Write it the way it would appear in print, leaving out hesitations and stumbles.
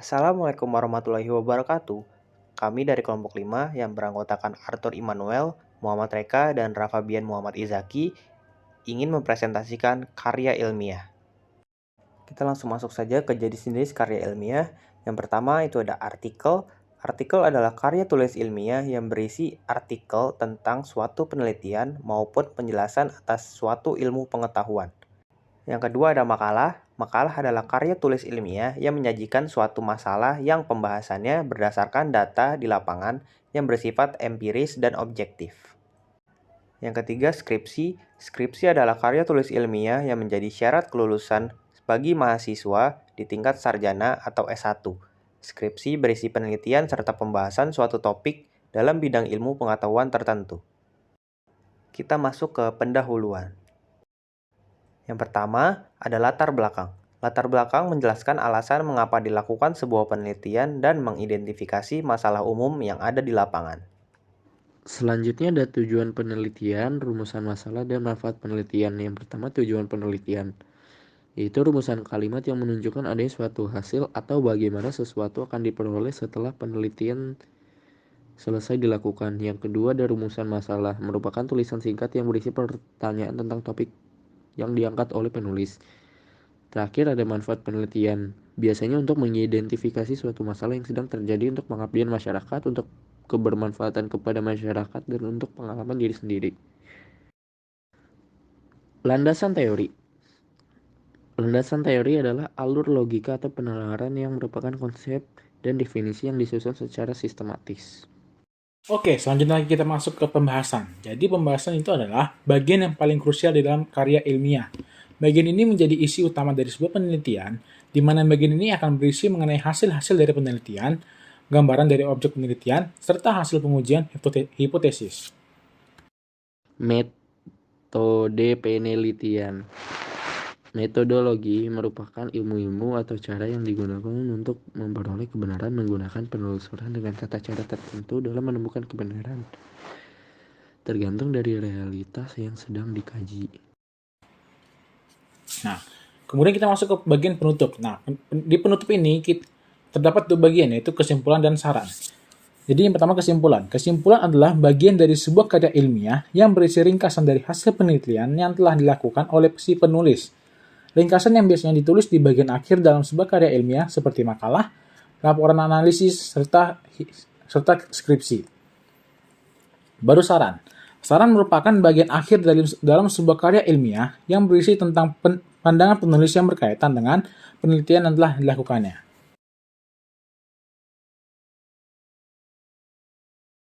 Assalamualaikum warahmatullahi wabarakatuh. Kami dari kelompok 5 yang beranggotakan Arthur Immanuel, Muhammad Reka, dan Rafabian Muhammad Izaki ingin mempresentasikan karya ilmiah. Kita langsung masuk saja ke jenis-jenis karya ilmiah. Yang pertama itu ada artikel. Artikel adalah karya tulis ilmiah yang berisi artikel tentang suatu penelitian maupun penjelasan atas suatu ilmu pengetahuan. Yang kedua ada makalah. Makalah adalah karya tulis ilmiah yang menyajikan suatu masalah yang pembahasannya berdasarkan data di lapangan yang bersifat empiris dan objektif. Yang ketiga skripsi. Skripsi adalah karya tulis ilmiah yang menjadi syarat kelulusan bagi mahasiswa di tingkat sarjana atau S1. Skripsi berisi penelitian serta pembahasan suatu topik dalam bidang ilmu pengetahuan tertentu. Kita masuk ke pendahuluan. Yang pertama ada latar belakang. Latar belakang menjelaskan alasan mengapa dilakukan sebuah penelitian dan mengidentifikasi masalah umum yang ada di lapangan. Selanjutnya ada tujuan penelitian, rumusan masalah, dan manfaat penelitian. Yang pertama tujuan penelitian, yaitu rumusan kalimat yang menunjukkan adanya suatu hasil atau bagaimana sesuatu akan diperoleh setelah penelitian selesai dilakukan. Yang kedua ada rumusan masalah, merupakan tulisan singkat yang berisi pertanyaan tentang topik yang diangkat oleh penulis. Terakhir ada manfaat penelitian, biasanya untuk mengidentifikasi suatu masalah yang sedang terjadi untuk pengabdian masyarakat, untuk kebermanfaatan kepada masyarakat, dan untuk pengalaman diri sendiri. Landasan teori. Landasan teori adalah alur logika atau penalaran yang merupakan konsep dan definisi yang disusun secara sistematis. Oke, selanjutnya kita masuk ke pembahasan. Jadi pembahasan itu adalah bagian yang paling krusial di dalam karya ilmiah. Bagian ini menjadi isi utama dari sebuah penelitian, di mana bagian ini akan berisi mengenai hasil-hasil dari penelitian, gambaran dari objek penelitian, serta hasil pengujian hipotesis. Metode penelitian. Metodologi merupakan ilmu-ilmu atau cara yang digunakan untuk memperoleh kebenaran menggunakan penelusuran dengan tata cara tertentu dalam menemukan kebenaran, tergantung dari realitas yang sedang dikaji. Nah, kemudian kita masuk ke bagian penutup. Nah, di penutup ini terdapat dua bagian, yaitu kesimpulan dan saran. Jadi yang pertama kesimpulan. Kesimpulan adalah bagian dari sebuah karya ilmiah yang berisi ringkasan dari hasil penelitian yang telah dilakukan oleh si penulis. Ringkasan yang biasanya ditulis di bagian akhir dalam sebuah karya ilmiah seperti makalah, laporan analisis, serta skripsi. Baru saran. Saran merupakan bagian akhir dalam sebuah karya ilmiah yang berisi tentang pandangan penulis yang berkaitan dengan penelitian yang telah dilakukannya.